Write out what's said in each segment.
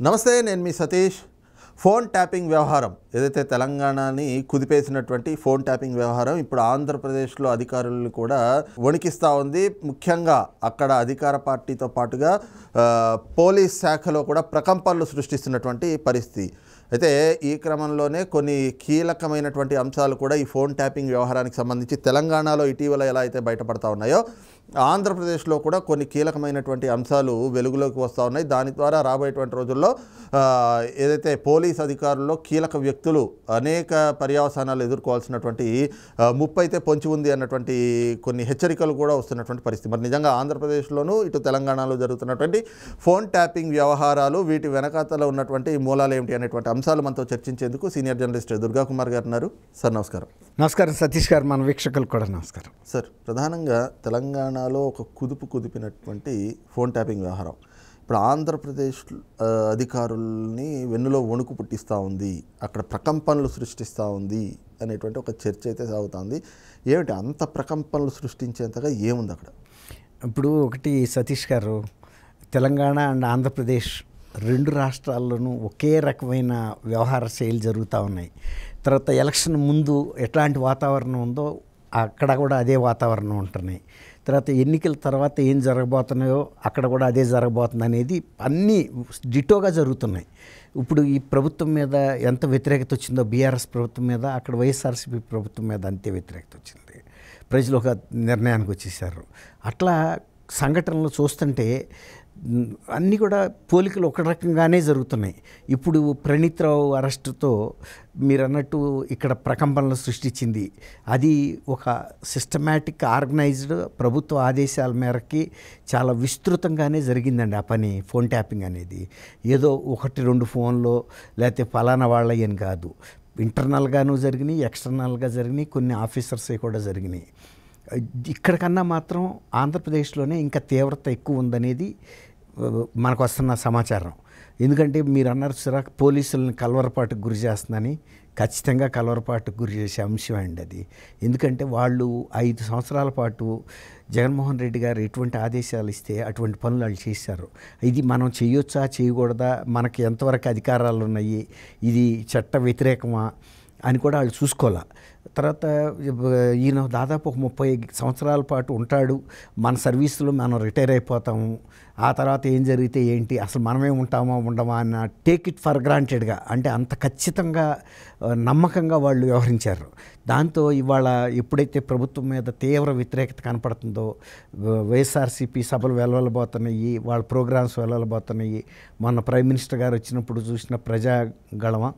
నమస్తే, నేను మీ Satish. Phone tapping వ్యవహారం ఏదైతే తెలంగాణని కుదిపేసినటువంటి ఫోన్ ట్యాపింగ్ వ్యవహారం ఇప్పుడు ఆంధ్రప్రదేశ్లో అధికారులను కూడా వణికిస్తూ ఉంది. ముఖ్యంగా అక్కడ అధికార పార్టీతో పాటుగా పోలీస్ శాఖలో కూడా ప్రకంపనలు సృష్టిస్తున్నటువంటి పరిస్థితి. అయితే ఈ క్రమంలోనే కొన్ని కీలకమైనటువంటి అంశాలు కూడా ఈ ఫోన్ ట్యాపింగ్ వ్యవహారానికి సంబంధించి తెలంగాణలో ఇటీవల ఎలా అయితే బయటపడతా ఉన్నాయో ఆంధ్రప్రదేశ్లో కూడా కొన్ని కీలకమైనటువంటి అంశాలు వెలుగులోకి వస్తూ ఉన్నాయి. దాని ద్వారా రాబోయేటువంటి రోజుల్లో ఏదైతే పోలీస్ అధికారుల్లో కీలక వ్యక్తులు అనేక పర్యవసానాలు ఎదుర్కోవాల్సినటువంటి ముప్పు అయితే పొంచి ఉంది అన్నటువంటి కొన్ని హెచ్చరికలు కూడా వస్తున్నటువంటి పరిస్థితి. మరి నిజంగా ఆంధ్రప్రదేశ్లోనూ ఇటు తెలంగాణలో జరుగుతున్నటువంటి ఫోన్ ట్యాపింగ్ వ్యవహారాలు, వీటి వెనకాతలో ఉన్నటువంటి మూలాలు ఏమిటి అనేటువంటి అంశాలు మనతో చర్చించేందుకు సీనియర్ జర్నలిస్ట్ దుర్గా కుమార్ గారు ఉన్నారు. సార్ నమస్కారం. నమస్కారం సతీష్ గారు, మన వీక్షకులు కూడా నమస్కారం. సార్, ప్రధానంగా తెలంగాణలో ఒక కుదిపినటువంటి ఫోన్ ట్యాపింగ్ వ్యవహారం ఇప్పుడు ఆంధ్రప్రదేశ్ అధికారుల్ని వెన్నులో వణుకు పుట్టిస్తూ ఉంది, అక్కడ ప్రకంపనలు సృష్టిస్తూ ఉంది అనేటువంటి ఒక చర్చ అయితే సాగుతుంది. ఏమిటి అంత ప్రకంపనలు సృష్టించేంతగా ఏముంది అక్కడ? ఇప్పుడు ఒకటి సతీష్ గారు, తెలంగాణ అండ్ ఆంధ్రప్రదేశ్ రెండు రాష్ట్రాల్లోనూ ఒకే రకమైన వ్యవహార శైలి జరుగుతూ ఉన్నాయి. తర్వాత ఎలక్షన్ ముందు ఎట్లాంటి వాతావరణం ఉందో అక్కడ కూడా అదే వాతావరణం ఉంటున్నాయి. తర్వాత ఎన్నికల తర్వాత ఏం జరగబోతున్నాయో అక్కడ కూడా అదే జరగబోతుంది అనేది అన్నీ డిటోగా జరుగుతున్నాయి. ఇప్పుడు ఈ ప్రభుత్వం మీద ఎంత వ్యతిరేకత వచ్చిందో బీఆర్ఎస్ ప్రభుత్వం మీద, అక్కడ వైఎస్ఆర్సీపీ ప్రభుత్వం మీద అంతే వ్యతిరేకత వచ్చింది. ప్రజలు ఒక నిర్ణయానికి వచ్చేసారు. అట్లా సంఘటనలు చూస్తుంటే అన్నీ కూడా పోలికలు ఒక రకంగానే జరుగుతున్నాయి. ఇప్పుడు ప్రణీత్ రావు అరెస్టుతో మీరు అన్నట్టు ఇక్కడ ప్రకంపనలు సృష్టించింది. అది ఒక సిస్టమేటిక్ ఆర్గనైజ్డ్ ప్రభుత్వ ఆదేశాల మేరకి చాలా విస్తృతంగానే జరిగిందండి ఆ పని. ఫోన్ ట్యాపింగ్ అనేది ఏదో 1-2 ఫోన్లో లేకపోతే ఫలానా వాళ్ళని కాదు, ఇంటర్నల్గాను జరిగినాయి, ఎక్స్టర్నల్గా జరిగినాయి, కొన్ని ఆఫీసర్సే కూడా జరిగినాయి. ఇక్కడికన్నా మాత్రం ఆంధ్రప్రదేశ్లోనే ఇంకా తీవ్రత ఎక్కువ ఉందనేది మనకు వస్తున్న సమాచారం. ఎందుకంటే మీరు అన్నారు సరే, పోలీసులను కలవరపాటుకు గురి చేస్తుందని. ఖచ్చితంగా కలవరపాటుకు గురి చేసే అంశం అండి అది. ఎందుకంటే వాళ్ళు 5 సంవత్సరాల పాటు జగన్మోహన్ రెడ్డి గారు ఎటువంటి ఆదేశాలు ఇస్తే అటువంటి పనులు వాళ్ళు చేశారు. ఇది మనం చేయొచ్చా చేయకూడదా, మనకి ఎంతవరకు అధికారాలు ఉన్నాయి, ఇది చట్ట వ్యతిరేకమా అని కూడా వాళ్ళు చూసుకోవాలి. తర్వాత ఈయన దాదాపు ఒక 30 సంవత్సరాల పాటు ఉంటాడు, మన సర్వీసులో మనం రిటైర్ అయిపోతాము, ఆ తర్వాత ఏం జరిగితే ఏంటి, అసలు మనమే ఉంటామా ఉండమా అన్న టేక్ ఇట్ ఫర్ గ్రాంటెడ్గా, అంటే అంత ఖచ్చితంగా నమ్మకంగా వాళ్ళు వ్యవహరించారు. దాంతో ఇవాళ ఎప్పుడైతే ప్రభుత్వం మీద తీవ్ర వ్యతిరేకత కనపడుతుందో, వైఎస్ఆర్సీపీ సభలు వెళ్ళబోతున్నాయి, వాళ్ళ ప్రోగ్రామ్స్ వెళ్ళబోతున్నాయి. మొన్న ప్రైమ్ మినిస్టర్ గారు వచ్చినప్పుడు చూసిన ప్రజాగళమ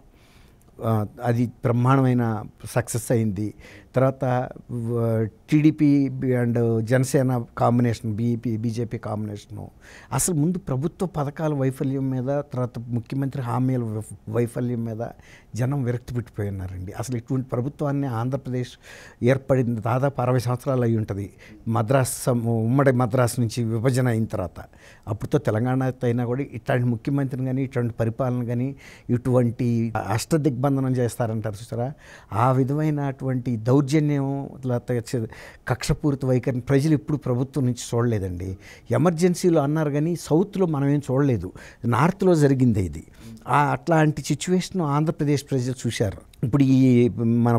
అది బ్రహ్మాండమైన సక్సెస్ అయింది. తర్వాత TDP and Janasena combination, BJP combination, అసలు ముందు ప్రభుత్వ పథకాల వైఫల్యం మీద, తర్వాత ముఖ్యమంత్రి హామీల వైఫల్యం మీద జనం విరక్తి పెట్టిపోయి ఉన్నారండి. అసలు ఇటువంటి ప్రభుత్వాన్ని ఆంధ్రప్రదేశ్ ఏర్పడింది దాదాపు 60 సంవత్సరాలు అయి ఉంటుంది. ఉమ్మడి మద్రాసు నుంచి విభజన అయిన తర్వాత. అప్పుడుతో తెలంగాణతో అయినా కూడా ఇట్లాంటి ముఖ్యమంత్రిని కానీ, ఇటువంటి పరిపాలన కానీ, ఇటువంటి అష్టదిగ్బంధనం చేస్తారంటారు చూసారా, ఆ విధమైనటువంటి దౌర్జన్యం, కక్షపూరిత వైఖరిని ప్రజలు ఇప్పుడు ప్రభుత్వం నుంచి చూడలేదండి. ఎమర్జెన్సీలో అన్నారు కానీ సౌత్లో మనం ఏం చూడలేదు, నార్త్లో జరిగింది ఇది. అట్లాంటి సిచ్యువేషన్ ఆంధ్రప్రదేశ్ ప్రజలు చూశారు. ఇప్పుడు ఈ మన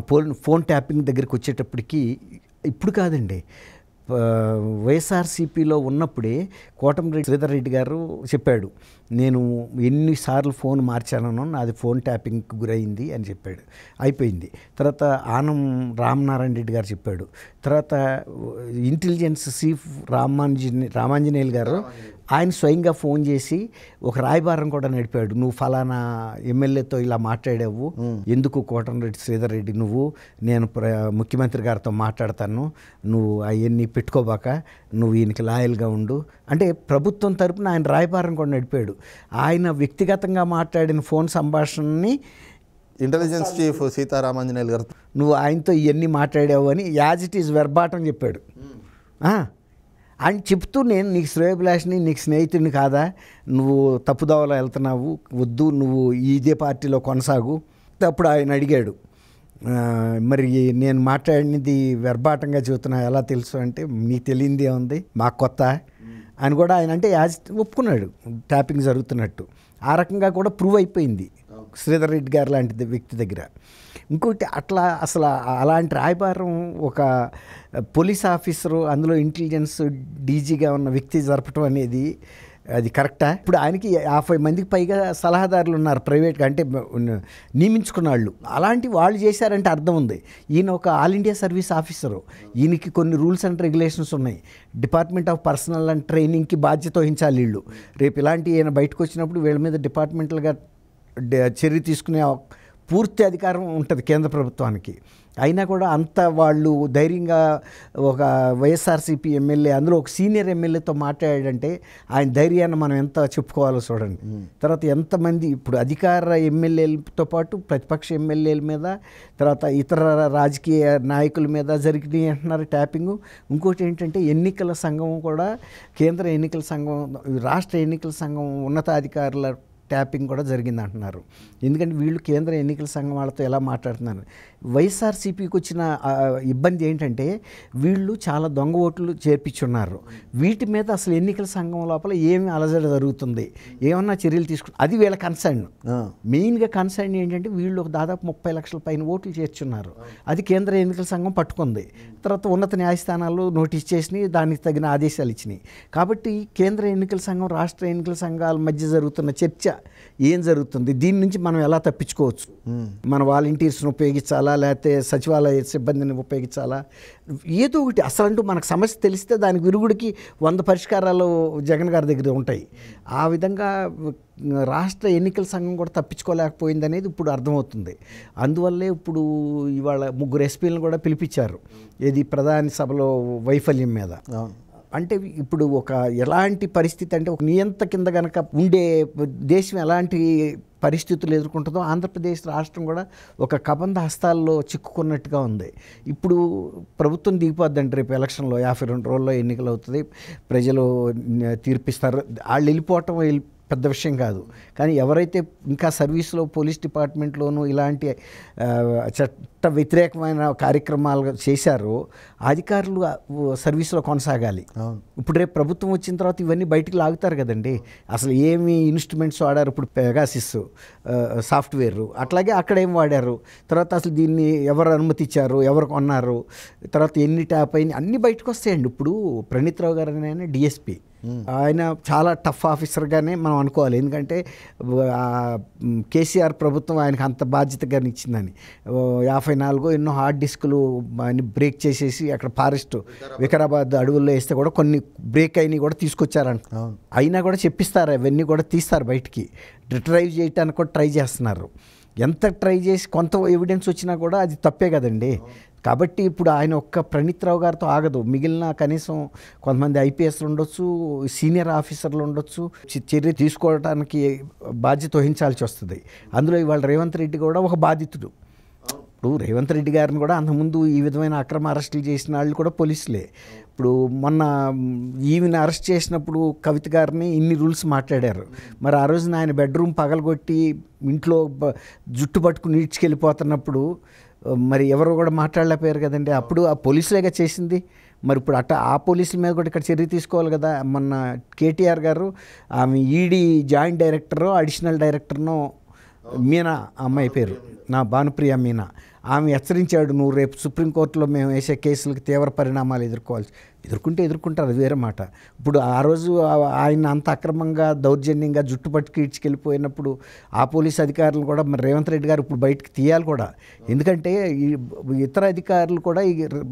ఫోన్ ట్యాపింగ్ దగ్గరికి వచ్చేటప్పటికి ఇప్పుడు కాదండి, వైఎస్ఆర్సీపీలో ఉన్నప్పుడే కోటమిరెడ్డి శ్రీధర్ రెడ్డి గారు చెప్పాడు, నేను ఎన్నిసార్లు ఫోన్ మార్చానో నాది ఫోన్ ట్యాపింగ్కి గురైంది అని చెప్పాడు. అయిపోయింది. తర్వాత ఆనం రామనారాయణ రెడ్డి గారు చెప్పాడు. తర్వాత ఇంటెలిజెన్స్ చీఫ్ రామాంజనేయులు గారు ఆయన స్వయంగా ఫోన్ చేసి ఒక రాయబారం కూడా నడిపాడు. నువ్వు ఫలానా ఎమ్మెల్యేతో ఇలా మాట్లాడావు, ఎందుకు కోటమిరెడ్డి శ్రీధర్ రెడ్డి నువ్వు, నేను ముఖ్యమంత్రి గారితో మాట్లాడతాను, నువ్వు అవన్నీ పెట్టుకోబాక, నువ్వు ఈయనకి లాయల్గా ఉండు అంటే ప్రభుత్వం తరపున ఆయన రాయబారం కూడా నడిపాడు. ఆయన వ్యక్తిగతంగా మాట్లాడిన ఫోన్ సంభాషణని ఇంటెలిజెన్స్ చీఫ్ సీతారామాంజనేయులు గారు నువ్వు ఆయనతో ఇవన్నీ మాట్లాడావు అని యాజ్ ఇట్ ఈజ్ వెర్బాటం చెప్పాడు. అని చెప్తూ, నేను నీకు శ్రేయోభిలాషిని, నీకు స్నేహితుడిని కాదా, నువ్వు తప్పుదోవలో వెళ్తున్నావు, వద్దు, నువ్వు ఇదే పార్టీలో కొనసాగు. అప్పుడు ఆయన అడిగాడు, మరి నేను మాట్లాడినది వెర్బాటంగా చెబుతున్నా ఎలా తెలుసు అంటే, మీకు తెలియందే ఉంది, మాకు కొత్త అని కూడా ఆయన అంటే ఒప్పుకున్నాడు ట్యాపింగ్ జరుగుతున్నట్టు. ఆ రకంగా కూడా ప్రూవ్ అయిపోయింది శ్రీధర్ రెడ్డి గారు లాంటి వ్యక్తి దగ్గర. ఇంకోటి అట్లా అసలు అలాంటి రాయబారం ఒక పోలీస్ ఆఫీసరు అందులో ఇంటెలిజెన్స్ డీజీగా ఉన్న వ్యక్తి జరపటం అనేది అది కరెక్టా? ఇప్పుడు ఆయనకి 50 మందికి పైగా సలహాదారులు ఉన్నారు ప్రైవేట్గా, అంటే నియమించుకున్న వాళ్ళు. అలాంటి వాళ్ళు చేశారంటే అర్థం ఉంది. ఈయన ఒక ఆల్ ఇండియా సర్వీస్ ఆఫీసరు, ఈయనకి కొన్ని రూల్స్ అండ్ రెగ్యులేషన్స్ ఉన్నాయి. డిపార్ట్మెంట్ ఆఫ్ పర్సనల్ అండ్ ట్రైనింగ్కి బాధ్యత వహించాలి వీళ్ళు. రేపు ఇలాంటి ఈయన బయటకు వచ్చినప్పుడు వీళ్ళ మీద డిపార్ట్మెంటల్గా చర్య తీసుకునే పూర్తి అధికారం ఉంటుంది కేంద్ర ప్రభుత్వానికి. అయినా కూడా అంత వాళ్ళు ధైర్యంగా ఒక వైఎస్ఆర్సీపీ ఎమ్మెల్యే, అందులో ఒక సీనియర్ ఎమ్మెల్యేతో మాట్లాడాడంటే ఆయన ధైర్యాన్ని మనం ఎంత చెప్పుకోవాలో చూడండి. తర్వాత ఎంతమంది ఇప్పుడు అధికార ఎమ్మెల్యేలతో పాటు ప్రతిపక్ష ఎమ్మెల్యేల మీద, తర్వాత ఇతర రాజకీయ నాయకుల మీద జరిగినాయి అంటున్నారు ట్యాపింగు. ఇంకోటి ఏంటంటే ఎన్నికల సంఘం కూడా, కేంద్ర ఎన్నికల సంఘం, రాష్ట్ర ఎన్నికల సంఘం ఉన్నతాధికారుల ట్యాపింగ్ కూడా జరిగింది అంటున్నారు. ఎందుకంటే వీళ్ళు కేంద్ర ఎన్నికల సంఘం వాళ్ళతో ఎలా మాట్లాడుతున్నారు. వైఎస్ఆర్సీపీకి వచ్చిన ఇబ్బంది ఏంటంటే వీళ్ళు చాలా దొంగ ఓట్లు చేర్పించున్నారు. వీటి మీద అసలు ఎన్నికల సంఘం లోపల ఏమి అలజడి జరుగుతుంది, ఏమన్నా చర్యలు తీసుకుంటారు, అది వీళ్ళ కన్సర్న్. మెయిన్గా కన్సర్న్ ఏంటంటే వీళ్ళు ఒక దాదాపు 30 లక్షల పైన ఓట్లు చేర్చున్నారు. అది కేంద్ర ఎన్నికల సంఘం పట్టుకుంది. తర్వాత ఉన్నత న్యాయస్థానాలు నోటీస్ చేసినాయి, దానికి తగిన ఆదేశాలు ఇచ్చినాయి. కాబట్టి కేంద్ర ఎన్నికల సంఘం, రాష్ట్ర ఎన్నికల సంఘాల మధ్య జరుగుతున్న చర్చ ఏం జరుగుతుంది, దీని నుంచి మనం ఎలా తప్పించుకోవచ్చు, మన వాలంటీర్స్ని ఉపయోగించాలా లేకపోతే సచివాలయ సిబ్బందిని ఉపయోగించాలా, ఏదో ఒకటి అసలంటూ మనకు సమస్య తెలిస్తే దానికి విరుగుడికి 100 పరిష్కారాలు జగన్ గారి దగ్గర ఉంటాయి. ఆ విధంగా రాష్ట్ర ఎన్నికల సంఘం కూడా తప్పించుకోలేకపోయింది అనేది ఇప్పుడు అర్థమవుతుంది. అందువల్లే ఇప్పుడు ఇవాళ 3 ఎస్పీలను కూడా పిలిపించారు ఇది ప్రధాని సభలో వైఫల్యం మీద. అంటే ఇప్పుడు ఒక ఎలాంటి పరిస్థితి అంటే ఒక నియంత కింద కనుక ఉండే దేశం ఎలాంటి పరిస్థితులు ఎదుర్కొంటుందో ఆంధ్రప్రదేశ్ రాష్ట్రం కూడా ఒక కబంధ హస్తాల్లో చిక్కుకున్నట్టుగా ఉంది. ఇప్పుడు ప్రభుత్వం దిగిపోద్దంటే రేపు ఎలక్షన్లో 52 రోజుల్లో ఎన్నికలు అవుతుంది, ప్రజలు తీర్పిస్తారు. వాళ్ళు వెళ్ళిపోవటం పెద్ద విషయం కాదు. కానీ ఎవరైతే ఇంకా సర్వీస్లో పోలీస్ డిపార్ట్మెంట్లోనూ ఇలాంటి చట్ట వ్యతిరేకమైన కార్యక్రమాలు చేశారో అధికారులు సర్వీస్లో కొనసాగాలి. ఇప్పుడు రేపు ప్రభుత్వం వచ్చిన తర్వాత ఇవన్నీ బయటికి లాగుతారు కదండి. అసలు ఏమి ఇన్స్ట్రుమెంట్స్ వాడారు, ఇప్పుడు పెగాసిస్ సాఫ్ట్వేర్, అట్లాగే అక్కడ ఏం వాడారు, తర్వాత అసలు దీన్ని ఎవరు అనుమతి ఇచ్చారు, ఎవరు కొన్నారు, తర్వాత ఎన్ని ట్యాప్ అయినాయి అన్నీ బయటకు వస్తాయండి. ఇప్పుడు ప్రణీత్ రావు గారు ఆయన డిఎస్పీ, ఆయన చాలా టఫ్ ఆఫీసర్గానే మనం అనుకోవాలి. ఎందుకంటే కేసీఆర్ ప్రభుత్వం ఆయనకు అంత బాధ్యతగా ఇచ్చిందని 54 ఎన్నో హార్డ్ డిస్కులు బ్రేక్ చేసేసి అక్కడ ఫారెస్ట్ వికారాబాద్ అడవుల్లో వేస్తే కూడా కొన్ని బ్రేక్ అయినవి కూడా తీసుకొచ్చారంట. అయినా కూడా చెప్పిస్తారు, అవన్నీ కూడా తీస్తారు బయటికి. రిట్రైవ్ చేయడానికి కూడా ట్రై చేస్తున్నారు. ఎంత ట్రై చేసి కొంత ఎవిడెన్స్ వచ్చినా కూడా అది తప్పే కదండి. కాబట్టి ఇప్పుడు ఆయన ఒక్క ప్రణీత్ రావు గారితో ఆగదు. మిగిలిన కనీసం కొంతమంది ఐపీఎస్లు ఉండొచ్చు, సీనియర్ ఆఫీసర్లు ఉండొచ్చు, చర్య తీసుకోవడానికి బాధ్యత వహించాల్సి వస్తుంది. అందులో ఇవాళ రేవంత్ రెడ్డి కూడా ఒక బాధితుడు. ఇప్పుడు రేవంత్ రెడ్డి గారిని కూడా అంతకుముందు ఈ విధమైన అక్రమ అరెస్టులు చేసిన వాళ్ళు కూడా పోలీసులే. ఇప్పుడు మొన్న ఈవిని అరెస్ట్ చేసినప్పుడు కవిత గారిని ఇన్ని రూల్స్ మాట్లాడారు. మరి ఆ రోజున ఆయన బెడ్రూమ్ పగలగొట్టి ఇంట్లో జుట్టు పట్టుకుని ఈడ్చుకెళ్ళిపోతున్నప్పుడు మరి ఎవరు కూడా మాట్లాడలేకపోయారు కదండి. అప్పుడు ఆ పోలీసులేగా చేసింది. మరి ఇప్పుడు ఆ పోలీసుల మీద కూడా ఇక్కడ చర్య తీసుకోవాలి కదా. మొన్న కేటీఆర్ గారు ఆమె ఈడీ జాయింట్ డైరెక్టరో అడిషనల్ డైరెక్టర్నో మీనా అమ్మాయి పేరు, నా భానుప్రియ మీనా, ఆమె హెచ్చరించాడు, నువ్వు రేపు సుప్రీంకోర్టులో మేము వేసే కేసులకు తీవ్ర పరిణామాలు ఎదుర్కొంటారు, అది వేరే మాట. ఇప్పుడు ఆ రోజు ఆయన అంత అక్రమంగా దౌర్జన్యంగా జుట్టు పట్టుకు ఇడ్చుకెళ్ళిపోయినప్పుడు ఆ పోలీస్ అధికారులు కూడా మరి రేవంత్ రెడ్డి గారు ఇప్పుడు బయటకు తీయాలి కూడా. ఎందుకంటే ఇతర అధికారులు కూడా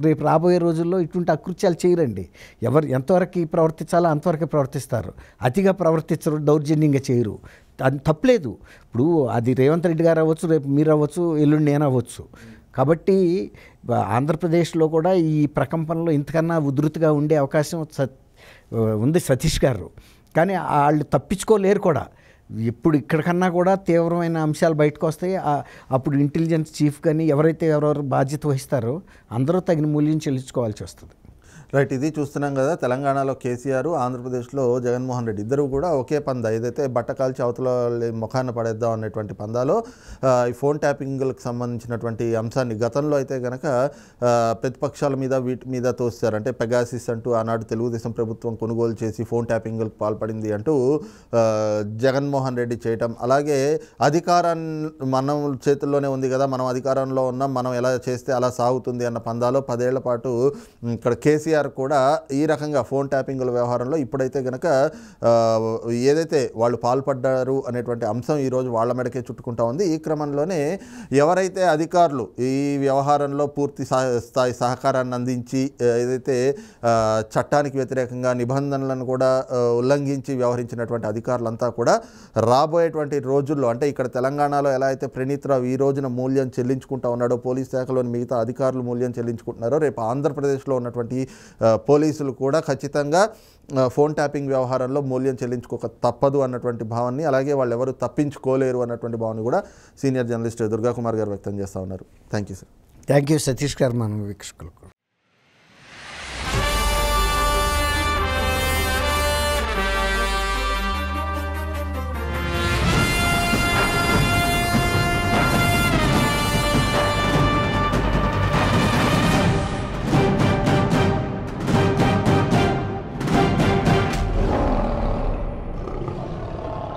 రేపు రాబోయే రోజుల్లో ఇటువంటి అకృత్యాలు చేయరండి. ఎవరు ఎంతవరకు ప్రవర్తించాలో అంతవరకే ప్రవర్తిస్తారు, అతిగా ప్రవర్తించరు, దౌర్జన్యంగా చేయరు. అది తప్పలేదు. ఇప్పుడు అది రేవంత్ రెడ్డి గారు అవ్వచ్చు, రేపు మీరు అవ్వచ్చు, ఎల్లుండి నేను అవ్వచ్చు. కాబట్టి ఆంధ్రప్రదేశ్లో కూడా ఈ ప్రకంపనలో ఇంతకన్నా ఉధృతిగా ఉండే అవకాశం ఉంది సతీష్ గారు. కానీ వాళ్ళు తప్పించుకోలేరు కూడా. ఇప్పుడు ఇక్కడికన్నా కూడా తీవ్రమైన అంశాలు బయటకు వస్తాయి. అప్పుడు ఇంటెలిజెన్స్ చీఫ్ కానీ ఎవరెవరు బాధ్యత వహిస్తారో అందరూ తగిన మూల్యం చెల్లించుకోవాల్సి వస్తుంది. రైట్, ఇది చూస్తున్నాం కదా, తెలంగాణలో కేసీఆర్, ఆంధ్రప్రదేశ్లో జగన్మోహన్ రెడ్డి ఇద్దరు కూడా ఒకే పందా, ఏదైతే బట్ట కాల్చి అవతల ముఖాన్ని పడేద్దాం అనేటువంటి పందాలో ఈ ఫోన్ ట్యాపింగ్లకు సంబంధించినటువంటి అంశాన్ని గతంలో అయితే కనుక ప్రతిపక్షాల మీద వీటి మీద తోస్తారు. అంటే పెగాసిస్ అంటూ ఆనాడు తెలుగుదేశం ప్రభుత్వం కొనుగోలు చేసి ఫోన్ ట్యాపింగ్లకు పాల్పడింది అంటూ జగన్మోహన్ రెడ్డి చేయటం, అలాగే అధికారాన్ని మనం చేతుల్లోనే ఉంది కదా, మనం అధికారంలో ఉన్నాం, మనం ఎలా చేస్తే అలా సాగుతుంది అన్న పందాలో 10 ఏళ్ల పాటు ఇక్కడ కేసీఆర్ కూడా ఈ రకంగా ఫోన్ ట్యాపింగ్ల వ్యవహారంలో ఇప్పుడైతే కనుక ఏదైతే వాళ్ళు పాల్పడ్డారు అనేటువంటి అంశం ఈరోజు వాళ్ళ మెడకే చుట్టుకుంటా ఉంది. ఈ క్రమంలోనే ఎవరైతే అధికారులు ఈ వ్యవహారంలో పూర్తి స్థాయి సహకారాన్ని అందించి ఏదైతే చట్టానికి వ్యతిరేకంగా నిబంధనలను కూడా ఉల్లంఘించి వ్యవహరించినటువంటి అధికారులంతా కూడా రాబోయేటువంటి రోజుల్లో, అంటే ఇక్కడ తెలంగాణలో ఎలా అయితే ప్రణీత్ రావు ఈ రోజున మూల్యం చెల్లించుకుంటా ఉన్నాడో, పోలీస్ శాఖలోని మిగతా అధికారులు మూల్యం చెల్లించుకుంటున్నారో, రేపు ఆంధ్రప్రదేశ్లో ఉన్నటువంటి పోలీసులు కూడా ఖచ్చితంగా ఫోన్ ట్యాపింగ్ వ్యవహారంలో మూల్యం చెల్లించుకోక తప్పదు అన్నటువంటి భావాన్ని, అలాగే వాళ్ళు ఎవరు తప్పించుకోలేరు అన్నటువంటి భావాన్ని కూడా సీనియర్ జర్నలిస్ట్ దుర్గా కుమార్ గారు వ్యక్తం చేస్తూ ఉన్నారు. Thank you sir. Thank you Satish గారు, మన వీక్షకులకు.